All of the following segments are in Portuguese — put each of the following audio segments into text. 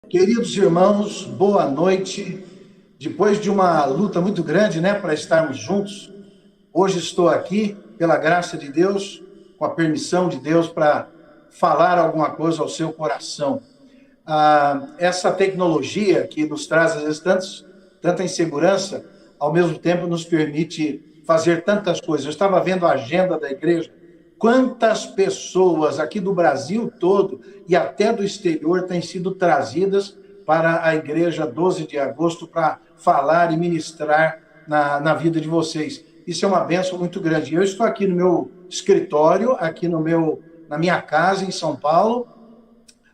Queridos irmãos, boa noite. Depois de uma luta muito grande, para estarmos juntos, hoje estou aqui, pela graça de Deus, com a permissão de Deus, para falar alguma coisa ao seu coração. Essa tecnologia que nos traz, às vezes, tanta insegurança, ao mesmo tempo nos permite fazer tantas coisas. Eu estava vendo a agenda da igreja, quantas pessoas aqui do Brasil todo e até do exterior têm sido trazidas para a igreja 12 de agosto para falar e ministrar na vida de vocês. Isso é uma bênção muito grande. Eu estou aqui no meu escritório, aqui na minha casa em São Paulo,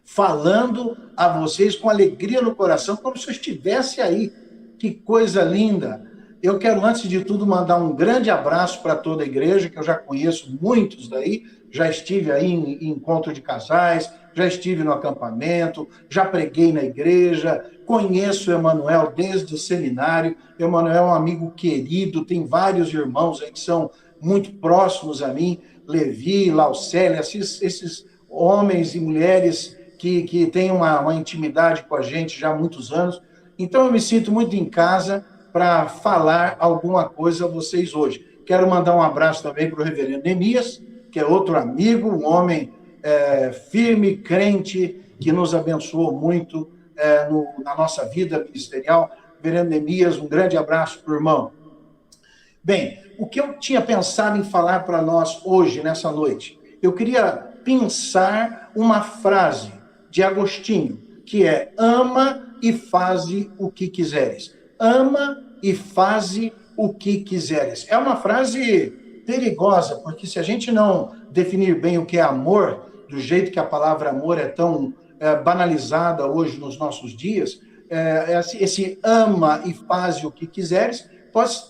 falando a vocês com alegria no coração, como se eu estivesse aí. Que coisa linda! Eu quero, antes de tudo, mandar um grande abraço para toda a igreja, que eu já conheço muitos daí, já estive aí em encontro de casais, já estive no acampamento, já preguei na igreja, conheço o Emanuel desde o seminário. O Emanuel é um amigo querido, tem vários irmãos aí que são muito próximos a mim, Levi, Laucélia, esses homens e mulheres que têm uma intimidade com a gente já há muitos anos. Então, eu me sinto muito em casa para falar alguma coisa a vocês hoje. Quero mandar um abraço também para o reverendo Neemias, que é outro amigo, um homem firme, crente, que nos abençoou muito na nossa vida ministerial. Reverendo Neemias, um grande abraço para o irmão. Bem, o que eu tinha pensado em falar para nós hoje, nessa noite? Eu queria pensar uma frase de Agostinho, que é: ama e faze o que quiseres. Ama e faze o que quiseres. É uma frase perigosa, porque se a gente não definir bem o que é amor, do jeito que a palavra amor é tão banalizada hoje nos nossos dias, esse ama e faze o que quiseres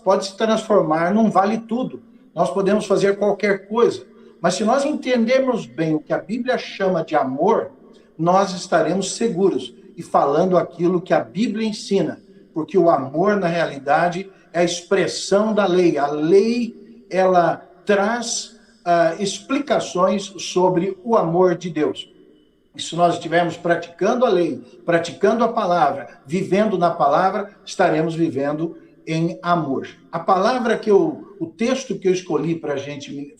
pode se transformar num vale tudo. Nós podemos fazer qualquer coisa, mas se nós entendermos bem o que a Bíblia chama de amor, nós estaremos seguros e falando aquilo que a Bíblia ensina, porque o amor, na realidade, é a expressão da lei. A lei, ela traz explicações sobre o amor de Deus. E se nós estivermos praticando a lei, praticando a palavra, vivendo na palavra, estaremos vivendo em amor. A palavra o texto que eu escolhi para a gente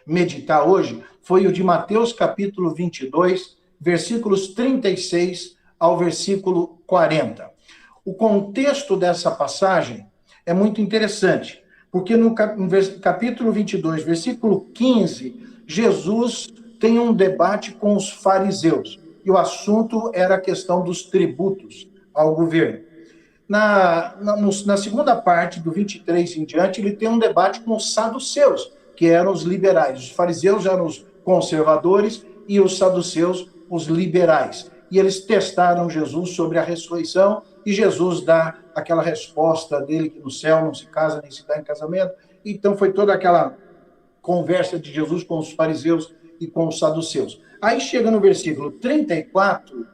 meditar hoje foi o de Mateus capítulo 22, versículos 36 ao versículo 40. O contexto dessa passagem é muito interessante, porque no capítulo 22, versículo 15, Jesus tem um debate com os fariseus, e o assunto era a questão dos tributos ao governo. Na segunda parte, do 23 em diante, ele tem um debate com os saduceus, que eram os liberais. Os fariseus eram os conservadores e os saduceus os liberais. E eles testaram Jesus sobre a ressurreição, e Jesus dá aquela resposta dele que no céu não se casa nem se dá em casamento. Então foi toda aquela conversa de Jesus com os fariseus e com os saduceus. Aí chega no versículo 34,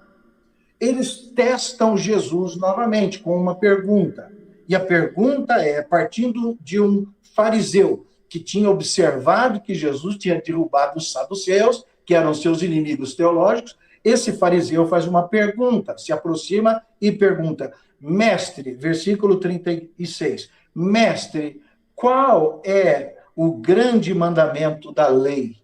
eles testam Jesus novamente com uma pergunta. E a pergunta é, partindo de um fariseu que tinha observado que Jesus tinha derrubado os saduceus, que eram seus inimigos teológicos. Esse fariseu faz uma pergunta, se aproxima e pergunta: mestre, versículo 36, mestre, qual é o grande mandamento da lei?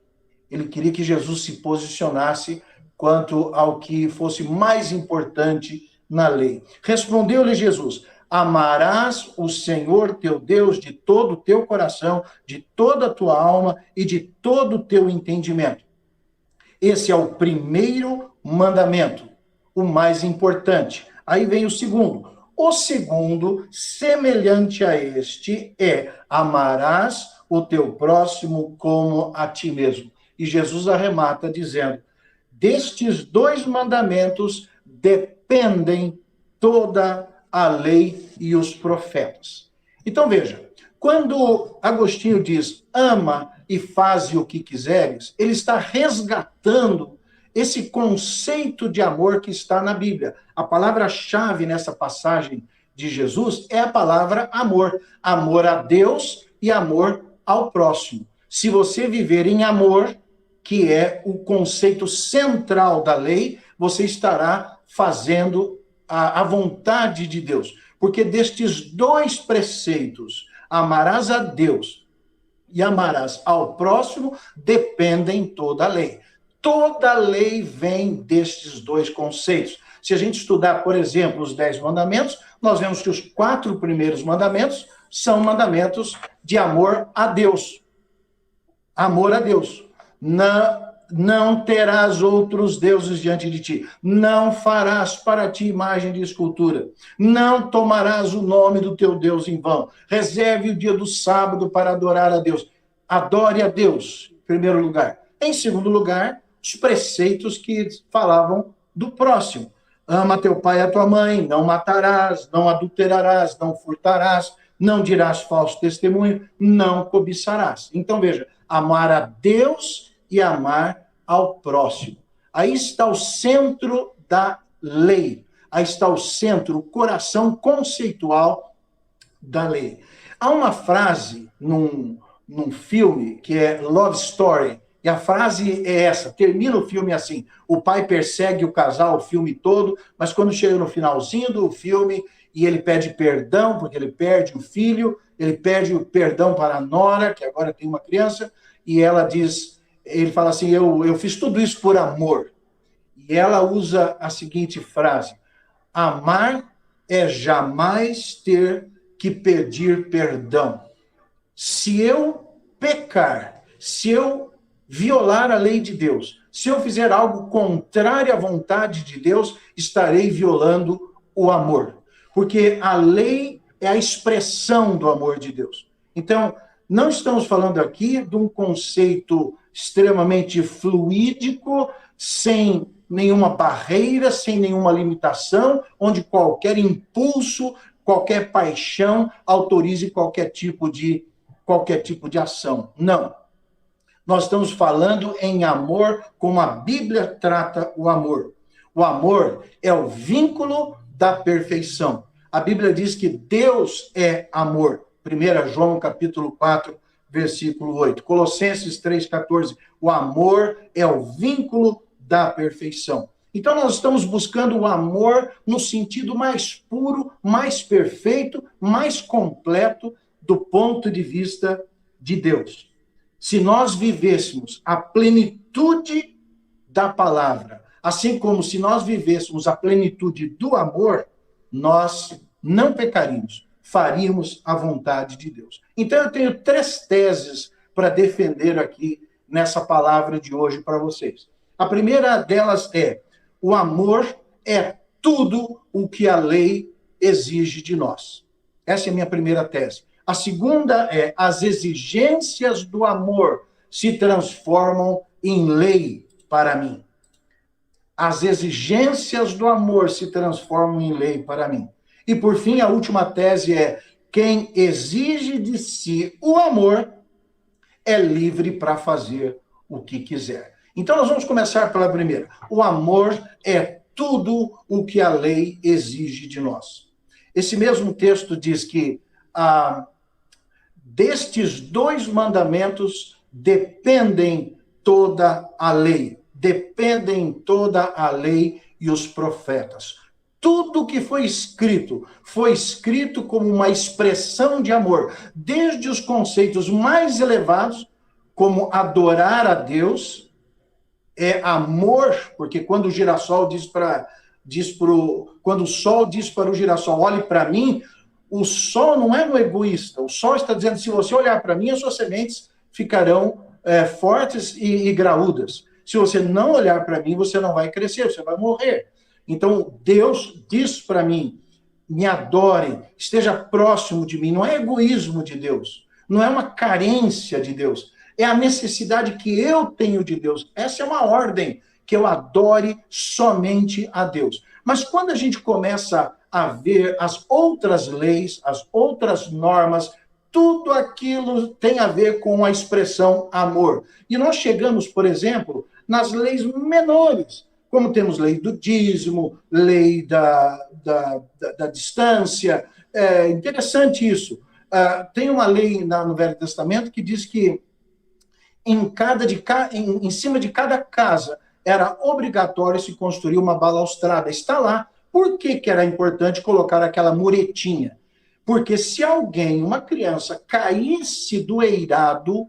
Ele queria que Jesus se posicionasse quanto ao que fosse mais importante na lei. Respondeu-lhe Jesus: amarás o Senhor teu Deus de todo o teu coração, de toda a tua alma e de todo o teu entendimento. Esse é o primeiro mandamento, o mais importante. Aí vem o segundo. O segundo, semelhante a este, é: amarás o teu próximo como a ti mesmo. E Jesus arremata dizendo: destes dois mandamentos dependem toda a lei e os profetas. Então veja, quando Agostinho diz ama e faze o que quiseres, ele está resgatando esse conceito de amor que está na Bíblia. A palavra-chave nessa passagem de Jesus é a palavra amor. Amor a Deus e amor ao próximo. Se você viver em amor, que é o conceito central da lei, você estará fazendo a vontade de Deus. Porque destes dois preceitos, amarás a Deus e amarás ao próximo, dependem toda a lei. Toda a lei vem destes dois conceitos. Se a gente estudar, por exemplo, os 10 mandamentos, nós vemos que os 4 primeiros mandamentos são mandamentos de amor a Deus. Amor a Deus. Não terás outros deuses diante de ti. Não farás para ti imagem de escultura. Não tomarás o nome do teu Deus em vão. Reserve o dia do sábado para adorar a Deus. Adore a Deus, em primeiro lugar. Em segundo lugar, os preceitos que falavam do próximo. Ama teu pai e a tua mãe, não matarás, não adulterarás, não furtarás, não dirás falso testemunho, não cobiçarás. Então, veja, amar a Deus e amar ao próximo. Aí está o centro da lei. Aí está o centro, o coração conceitual da lei. Há uma frase num filme que é Love Story, e a frase é essa, termina o filme assim, o pai persegue o casal o filme todo, mas quando chega no finalzinho do filme e ele pede perdão, porque ele perde o filho, ele pede o perdão para a nora, que agora tem uma criança, e ela diz, ele fala assim, eu fiz tudo isso por amor. E ela usa a seguinte frase, amar é jamais ter que pedir perdão. Se eu pecar, se eu violar a lei de Deus, se eu fizer algo contrário à vontade de Deus, estarei violando o amor. Porque a lei é a expressão do amor de Deus. Então, não estamos falando aqui de um conceito extremamente fluídico, sem nenhuma barreira, sem nenhuma limitação, onde qualquer impulso, qualquer paixão autorize qualquer tipo de ação. Não. Nós estamos falando em amor como a Bíblia trata o amor. O amor é o vínculo da perfeição. A Bíblia diz que Deus é amor. 1 João capítulo 4, versículo 8. Colossenses 3,14. O amor é o vínculo da perfeição. Então nós estamos buscando o amor no sentido mais puro, mais perfeito, mais completo do ponto de vista de Deus. Se nós vivêssemos a plenitude da palavra, assim como se nós vivêssemos a plenitude do amor, nós não pecaríamos, faríamos a vontade de Deus. Então eu tenho 3 teses para defender aqui nessa palavra de hoje para vocês. A primeira delas é, o amor é tudo o que a lei exige de nós. Essa é a minha primeira tese. A segunda é, as exigências do amor se transformam em lei para mim. As exigências do amor se transformam em lei para mim. E, por fim, a última tese é, quem exige de si o amor é livre para fazer o que quiser. Então, nós vamos começar pela primeira. O amor é tudo o que a lei exige de nós. Esse mesmo texto diz que destes 2 mandamentos dependem toda a lei. Dependem toda a lei e os profetas. Tudo que foi escrito como uma expressão de amor, desde os conceitos mais elevados, como adorar a Deus, é amor, porque quando o girassol quando o sol diz para o girassol, olhe para mim, o sol não é um egoísta, o sol está dizendo, se você olhar para mim, as suas sementes ficarão fortes e graúdas. Se você não olhar para mim, você não vai crescer, você vai morrer. Então, Deus diz para mim, me adore, esteja próximo de mim. Não é egoísmo de Deus, não é uma carência de Deus, é a necessidade que eu tenho de Deus. Essa é uma ordem, que eu adore somente a Deus. Mas quando a gente começa a ver as outras leis, as outras normas, tudo aquilo tem a ver com a expressão amor. E nós chegamos, por exemplo, nas leis menores, como temos lei do dízimo, lei da distância. É interessante isso. Tem uma lei no Velho Testamento que diz que em cima de cada casa era obrigatório se construir uma balaustrada. Está lá. Por que era importante colocar aquela muretinha? Porque se alguém, uma criança, caísse do eirado,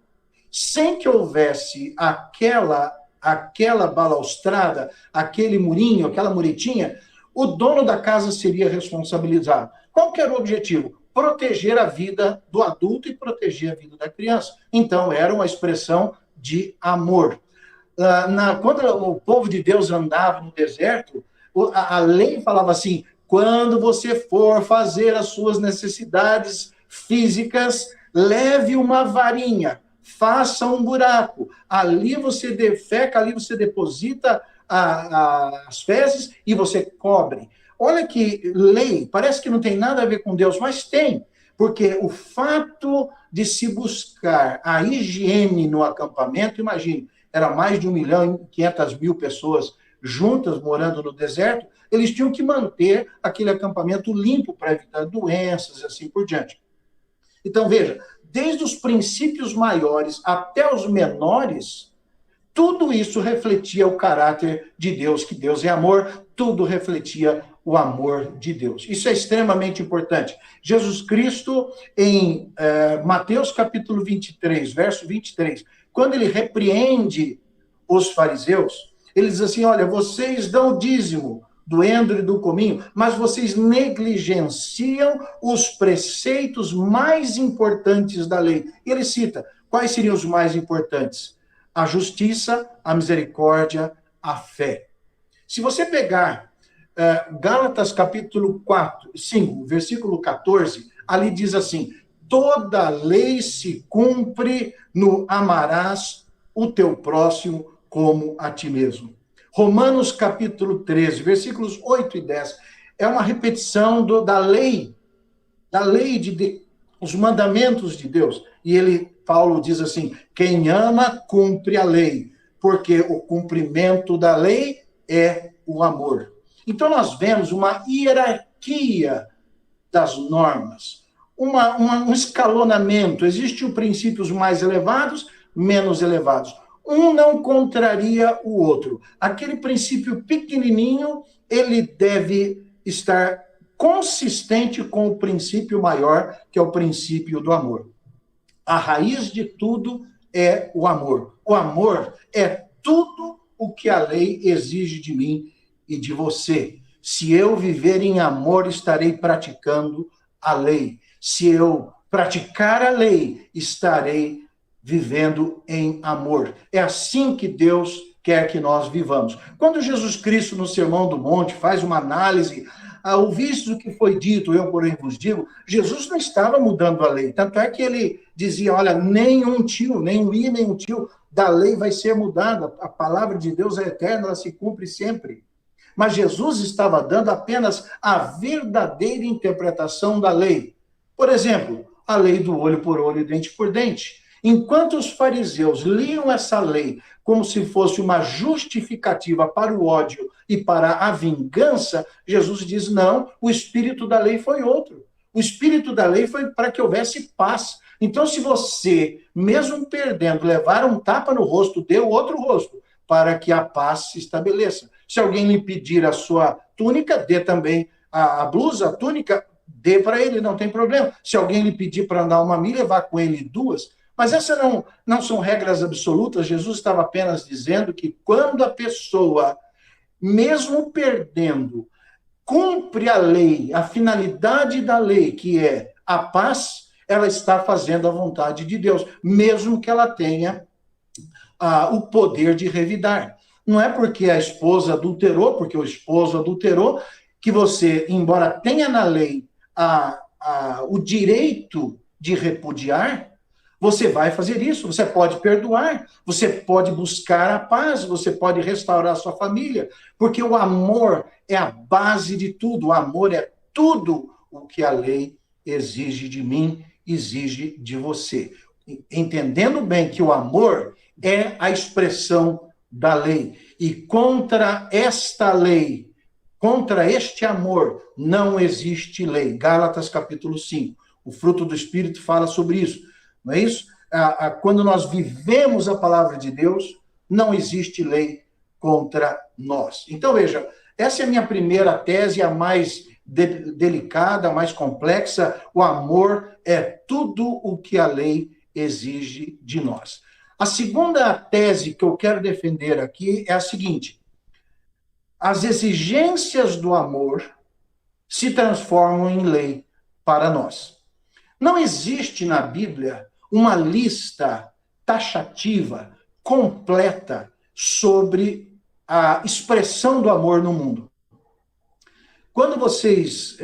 sem que houvesse aquela balaustrada, aquele murinho, aquela muretinha, o dono da casa seria responsabilizado. Qual que era o objetivo? Proteger a vida do adulto e proteger a vida da criança. Então, era uma expressão de amor. Quando o povo de Deus andava no deserto, a lei falava assim: quando você for fazer as suas necessidades físicas, leve uma varinha, faça um buraco, ali você defeca, ali você deposita as fezes e você cobre. Olha que lei, parece que não tem nada a ver com Deus, mas tem, porque o fato de se buscar a higiene no acampamento, imagine, era mais de 1.500.000 pessoas juntas morando no deserto, eles tinham que manter aquele acampamento limpo para evitar doenças e assim por diante. Então, veja, desde os princípios maiores até os menores, tudo isso refletia o caráter de Deus, que Deus é amor, tudo refletia o amor de Deus. Isso é extremamente importante. Jesus Cristo, em Mateus capítulo 23, verso 23, quando ele repreende os fariseus, ele diz assim: olha, vocês dão o dízimo do endro e do cominho, mas vocês negligenciam os preceitos mais importantes da lei. E ele cita, quais seriam os mais importantes? A justiça, a misericórdia, a fé. Se você pegar Gálatas capítulo 5, versículo 14, ali diz assim: toda lei se cumpre no amarás o teu próximo como a ti mesmo. Romanos capítulo 13, versículos 8 e 10, é uma repetição da lei os mandamentos de Deus. E Paulo diz assim: quem ama, cumpre a lei, porque o cumprimento da lei é o amor. Então nós vemos uma hierarquia das normas, um escalonamento. Existem os princípios mais elevados, menos elevados. Um não contraria o outro. Aquele princípio pequenininho, ele deve estar consistente com o princípio maior, que é o princípio do amor. A raiz de tudo é o amor. O amor é tudo o que a lei exige de mim e de você. Se eu viver em amor, estarei praticando a lei. Se eu praticar a lei, estarei vivendo em amor. É assim que Deus quer que nós vivamos. Quando Jesus Cristo, no Sermão do Monte, faz uma análise, ouvistes o que foi dito, eu, porém, vos digo, Jesus não estava mudando a lei. Tanto é que ele dizia, olha, nenhum tio, nem um i, nem um tio da lei vai ser mudada. A palavra de Deus é eterna, ela se cumpre sempre. Mas Jesus estava dando apenas a verdadeira interpretação da lei. Por exemplo, a lei do olho por olho e dente por dente. Enquanto os fariseus liam essa lei como se fosse uma justificativa para o ódio e para a vingança, Jesus diz, não, o espírito da lei foi outro. O espírito da lei foi para que houvesse paz. Então, se você, mesmo perdendo, levar um tapa no rosto, dê o outro rosto, para que a paz se estabeleça. Se alguém lhe pedir a sua túnica, dê também a blusa, a túnica, dê para ele, não tem problema. Se alguém lhe pedir para andar 1 milha, vá com ele 2. Mas essas não são regras absolutas. Jesus estava apenas dizendo que quando a pessoa, mesmo perdendo, cumpre a lei, a finalidade da lei, que é a paz, ela está fazendo a vontade de Deus, mesmo que ela tenha o poder de revidar. Não é porque a esposa adulterou, porque o esposo adulterou, que você, embora tenha na lei o direito de repudiar, você vai fazer isso, você pode perdoar, você pode buscar a paz, você pode restaurar a sua família, porque o amor é a base de tudo, o amor é tudo o que a lei exige de mim, exige de você. Entendendo bem que o amor é a expressão da lei, e contra esta lei, contra este amor, não existe lei. Gálatas capítulo 5, o fruto do Espírito fala sobre isso. Não é isso? Quando nós vivemos a palavra de Deus, não existe lei contra nós. Então, veja, essa é a minha primeira tese, a mais delicada, a mais complexa. O amor é tudo o que a lei exige de nós. A segunda tese que eu quero defender aqui é a seguinte: as exigências do amor se transformam em lei para nós. Não existe na Bíblia uma lista taxativa, completa, sobre a expressão do amor no mundo. Quando vocês,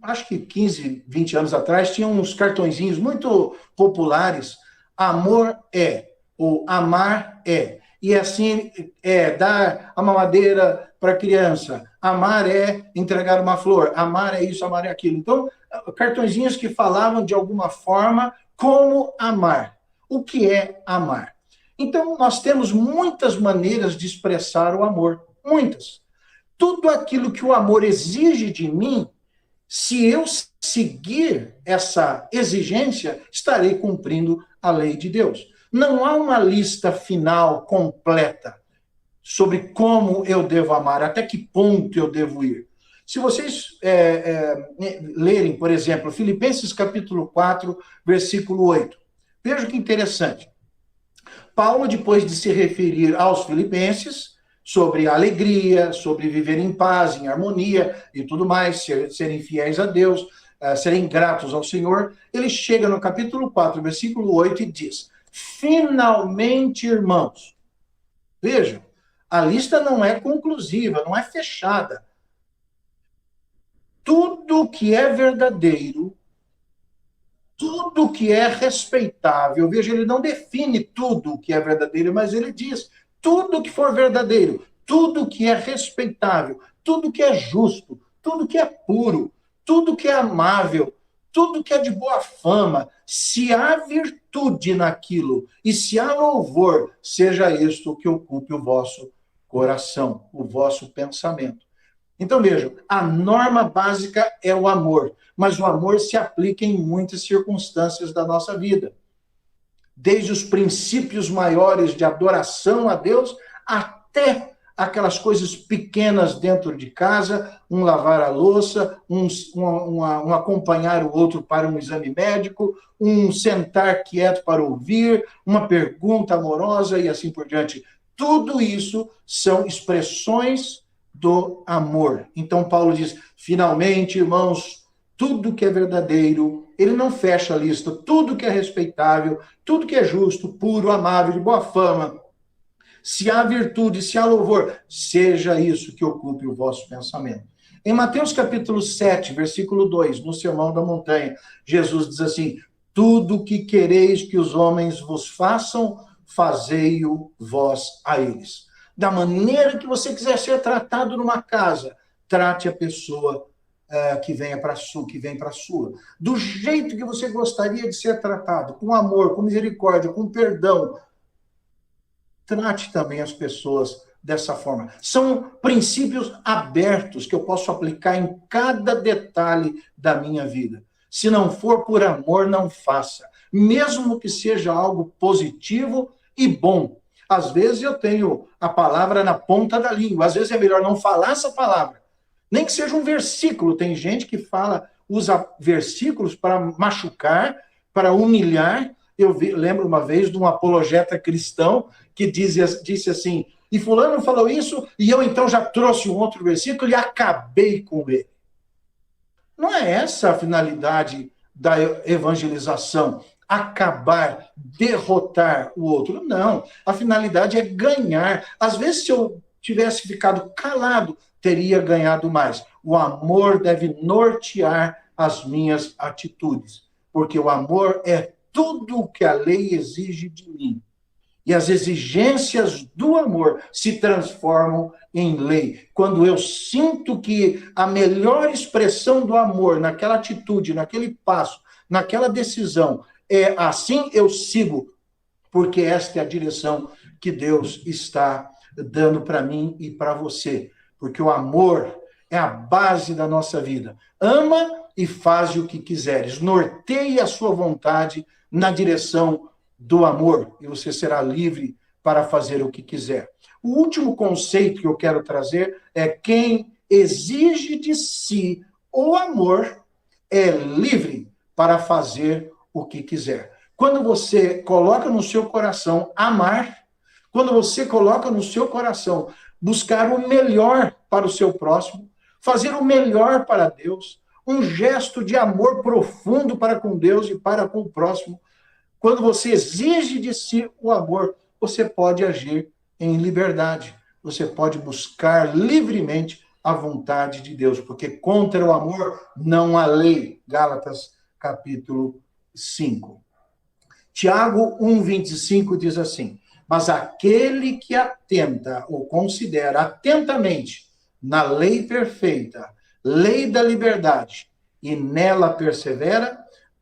acho que 15, 20 anos atrás, tinham uns cartõezinhos muito populares, amor é, ou amar é. E assim, dar a mamadeira para a criança, amar é entregar uma flor, amar é isso, amar é aquilo. Então, cartõezinhos que falavam de alguma forma como amar. O que é amar? Então, nós temos muitas maneiras de expressar o amor, muitas. Tudo aquilo que o amor exige de mim, se eu seguir essa exigência, estarei cumprindo a lei de Deus. Não há uma lista final, completa, sobre como eu devo amar, até que ponto eu devo ir. Se vocês lerem, por exemplo, Filipenses capítulo 4, versículo 8, veja que interessante. Paulo, depois de se referir aos filipenses, sobre a alegria, sobre viver em paz, em harmonia e tudo mais, serem fiéis a Deus, serem gratos ao Senhor, ele chega no capítulo 4, versículo 8 e diz: finalmente, irmãos, vejam, a lista não é conclusiva, não é fechada. Tudo que é verdadeiro, tudo que é respeitável, veja, ele não define tudo o que é verdadeiro, mas ele diz: tudo que for verdadeiro, tudo que é respeitável, tudo que é justo, tudo que é puro, tudo que é amável, tudo que é de boa fama, se há virtude naquilo e se há louvor, seja isto que ocupe o vosso coração, o vosso pensamento. Então, vejam, a norma básica é o amor, mas o amor se aplica em muitas circunstâncias da nossa vida. Desde os princípios maiores de adoração a Deus, até aquelas coisas pequenas dentro de casa, um lavar a louça, um acompanhar o outro para um exame médico, um sentar quieto para ouvir, uma pergunta amorosa e assim por diante. Tudo isso são expressões do amor. Então, Paulo diz: finalmente, irmãos, tudo que é verdadeiro, ele não fecha a lista, tudo que é respeitável, tudo que é justo, puro, amável, de boa fama, se há virtude, se há louvor, seja isso que ocupe o vosso pensamento. Em Mateus capítulo 7, versículo 2, no Sermão da Montanha, Jesus diz assim: tudo que quereis que os homens vos façam, fazei-o vós a eles. Da maneira que você quiser ser tratado numa casa, trate a pessoa que vem para a sua. Do jeito que você gostaria de ser tratado, com amor, com misericórdia, com perdão, trate também as pessoas dessa forma. São princípios abertos que eu posso aplicar em cada detalhe da minha vida. Se não for por amor, não faça. Mesmo que seja algo positivo e bom. Às vezes eu tenho a palavra na ponta da língua. Às vezes é melhor não falar essa palavra. Nem que seja um versículo. Tem gente que usa versículos para machucar, para humilhar. Eu lembro uma vez de um apologeta cristão que disse assim: e fulano falou isso, e eu então já trouxe um outro versículo e acabei com ele. Não é essa a finalidade da evangelização, acabar, derrotar o outro. Não, a finalidade é ganhar. Às vezes, se eu tivesse ficado calado, teria ganhado mais. O amor deve nortear as minhas atitudes, porque o amor é tudo o que a lei exige de mim. E as exigências do amor se transformam em lei. Quando eu sinto que a melhor expressão do amor naquela atitude, naquele passo, naquela decisão é assim, eu sigo, porque esta é a direção que Deus está dando para mim e para você. Porque o amor é a base da nossa vida. Ama e faz o que quiseres. Norteie a sua vontade na direção do amor, e você será livre para fazer o que quiser. O último conceito que eu quero trazer é: quem exige de si o amor é livre para fazer o que quiser. Quando você coloca no seu coração amar, quando você coloca no seu coração buscar o melhor para o seu próximo, fazer o melhor para Deus, um gesto de amor profundo para com Deus e para com o próximo, quando você exige de si o amor, você pode agir em liberdade. Você pode buscar livremente a vontade de Deus, porque contra o amor não há lei. Gálatas, capítulo 5. Tiago 1,25 diz assim: mas aquele que atenta ou considera atentamente na lei perfeita, lei da liberdade, e nela persevera,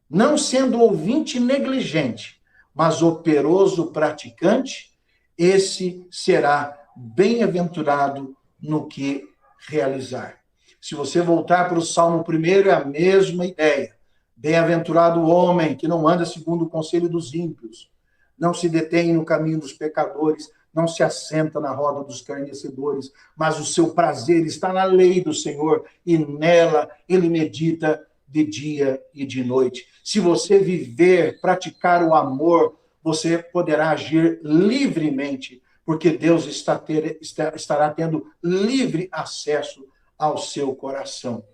não sendo ouvinte negligente, mas operoso praticante, esse será bem-aventurado no que realizar. Se você voltar para o Salmo 1, é a mesma ideia. Bem-aventurado o homem que não anda segundo o conselho dos ímpios, não se detém no caminho dos pecadores, não se assenta na roda dos escarnecedores, mas o seu prazer está na lei do Senhor, e nela ele medita de dia e de noite. Se você viver, praticar o amor, você poderá agir livremente, porque Deus estará tendo livre acesso ao seu coração.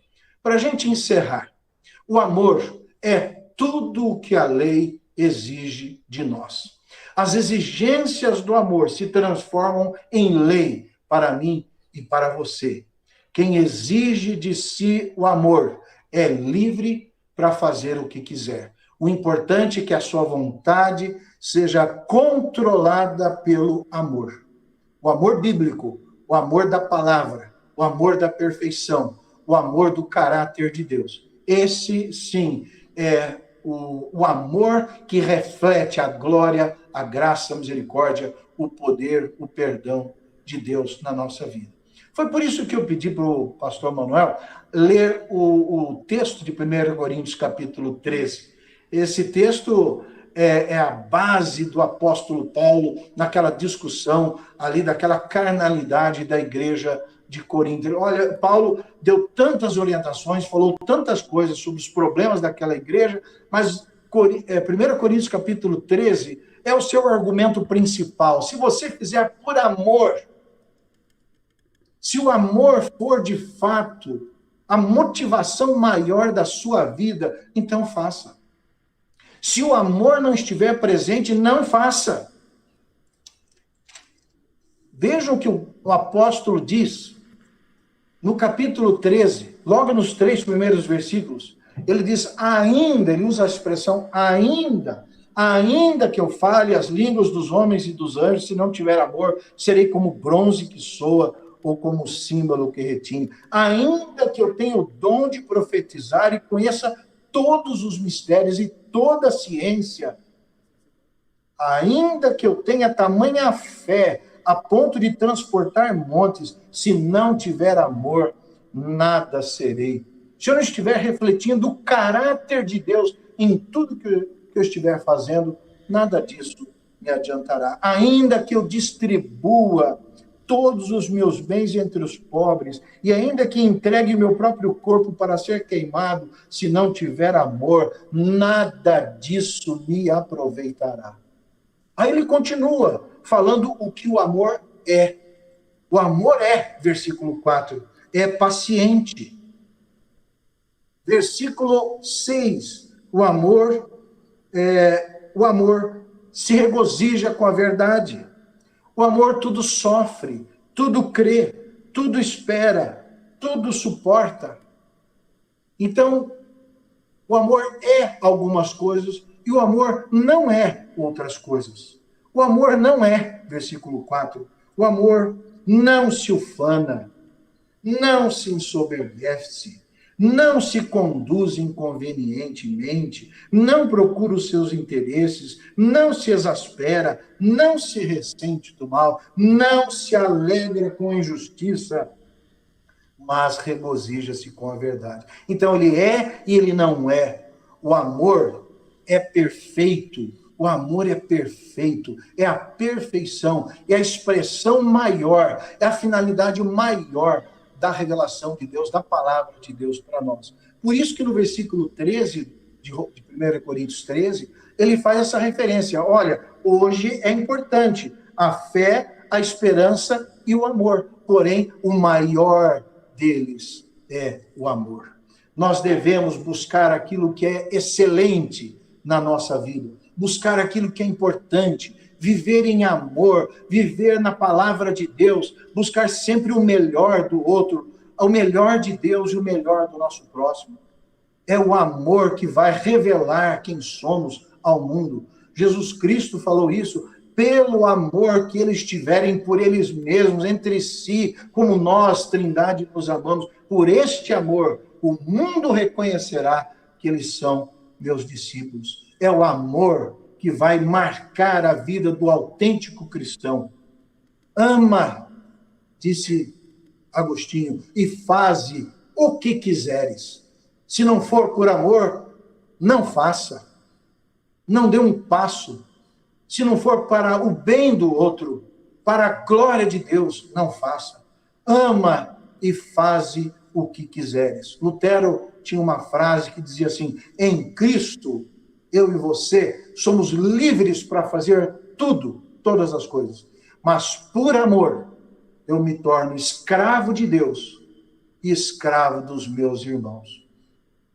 Para a gente encerrar, o amor é tudo o que a lei exige de nós. As exigências do amor se transformam em lei para mim e para você. Quem exige de si o amor é livre para fazer o que quiser. O importante é que a sua vontade seja controlada pelo amor. O amor bíblico, o amor da palavra, o amor da perfeição, o amor do caráter de Deus. Esse, sim, é o amor que reflete a glória, a graça, a misericórdia, o poder, o perdão de Deus na nossa vida. Foi por isso que eu pedi para o pastor Manuel ler o texto de 1 Coríntios, capítulo 13. Esse texto é a base do apóstolo Paulo naquela discussão ali, daquela carnalidade da igreja de Corinto. Olha, Paulo deu tantas orientações, falou tantas coisas sobre os problemas daquela igreja, mas 1 Coríntios capítulo 13 é o seu argumento principal. Se você fizer por amor, se o amor for de fato a motivação maior da sua vida, então faça. Se o amor não estiver presente, não faça. Vejam o que o apóstolo diz no capítulo 13, logo nos 3 primeiros versículos. Ele diz: ainda, ele usa a expressão ainda que eu fale as línguas dos homens e dos anjos, se não tiver amor, serei como bronze que soa ou como símbolo que retine. Ainda que eu tenha o dom de profetizar e conheça todos os mistérios e toda a ciência, ainda que eu tenha tamanha fé a ponto de transportar montes, se não tiver amor, nada serei. Se eu não estiver refletindo o caráter de Deus em tudo que eu estiver fazendo, nada disso me adiantará. Ainda que eu distribua todos os meus bens entre os pobres, e ainda que entregue o meu próprio corpo para ser queimado, se não tiver amor, nada disso me aproveitará. Aí ele continua falando o que o amor é. O amor é, versículo 4, é paciente. Versículo 6, o amor se regozija com a verdade. O amor tudo sofre, tudo crê, tudo espera, tudo suporta. Então, o amor é algumas coisas e o amor não é outras coisas. O amor não é, versículo 4, o amor não se ufana, não se ensoberbece, não se conduz inconvenientemente, não procura os seus interesses, não se exaspera, não se ressente do mal, não se alegra com a injustiça, mas regozija-se com a verdade. Então, ele é e ele não é. O amor é perfeito. O amor é perfeito, é a perfeição, é a expressão maior, é a finalidade maior da revelação de Deus, da palavra de Deus para nós. Por isso que no versículo 13 de 1 Coríntios 13, ele faz essa referência. Olha, hoje é importante a fé, a esperança e o amor. Porém, o maior deles é o amor. Nós devemos buscar aquilo que é excelente na nossa vida, buscar aquilo que é importante, viver em amor, viver na palavra de Deus, buscar sempre o melhor do outro, o melhor de Deus e o melhor do nosso próximo. É o amor que vai revelar quem somos ao mundo. Jesus Cristo falou isso, pelo amor que eles tiverem por eles mesmos, entre si, como nós, Trindade, nos amamos. Por este amor, o mundo reconhecerá que eles são meus discípulos. É o amor que vai marcar a vida do autêntico cristão. Ama, disse Agostinho, e faze o que quiseres. Se não for por amor, não faça. Não dê um passo. Se não for para o bem do outro, para a glória de Deus, não faça. Ama e faze o que quiseres. Lutero tinha uma frase que dizia assim: em Cristo, eu e você somos livres para fazer tudo, todas as coisas. Mas por amor, eu me torno escravo de Deus e escravo dos meus irmãos.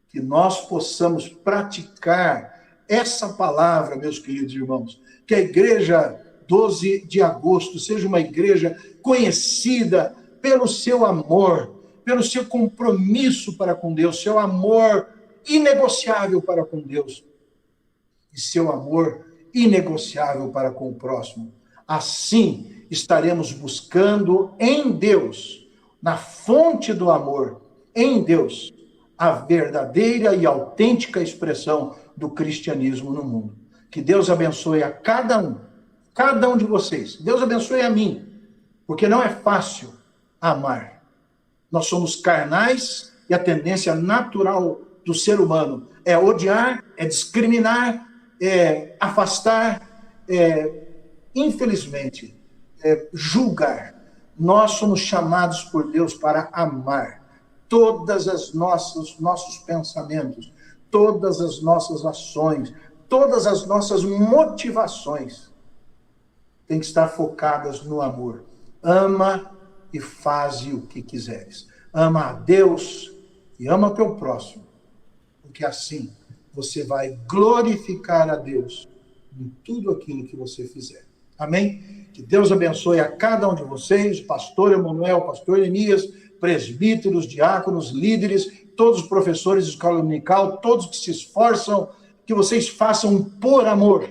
Que nós possamos praticar essa palavra, meus queridos irmãos. Que a igreja 12 de agosto seja uma igreja conhecida pelo seu amor, pelo seu compromisso para com Deus, seu amor inegociável para com Deus e seu amor inegociável para com o próximo. Assim, estaremos buscando em Deus, na fonte do amor, em Deus, a verdadeira e autêntica expressão do cristianismo no mundo. Que Deus abençoe a cada um de vocês. Deus abençoe a mim, porque não é fácil amar. Nós somos carnais e a tendência natural do ser humano é odiar, é discriminar, é afastar, infelizmente, julgar. Nós somos chamados por Deus para amar. Todas as nossos pensamentos, todas as nossas ações, todas as nossas motivações têm que estar focadas no amor. Ama e faze o que quiseres. Ama a Deus e ama o teu próximo, porque assim você vai glorificar a Deus em tudo aquilo que você fizer. Amém? Que Deus abençoe a cada um de vocês, pastor Emanuel, pastor Enias, presbíteros, diáconos, líderes, todos os professores de escola dominical, todos que se esforçam, que vocês façam por amor,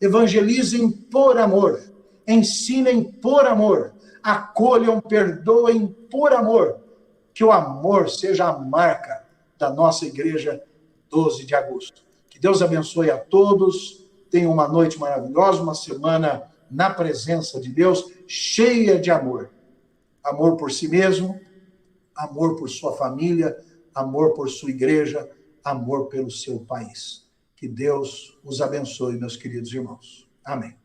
evangelizem por amor, ensinem por amor, acolham, perdoem por amor, que o amor seja a marca da nossa igreja 12 de agosto. Que Deus abençoe a todos, tenham uma noite maravilhosa, uma semana na presença de Deus, cheia de amor. Amor por si mesmo, amor por sua família, amor por sua igreja, amor pelo seu país. Que Deus os abençoe, meus queridos irmãos. Amém.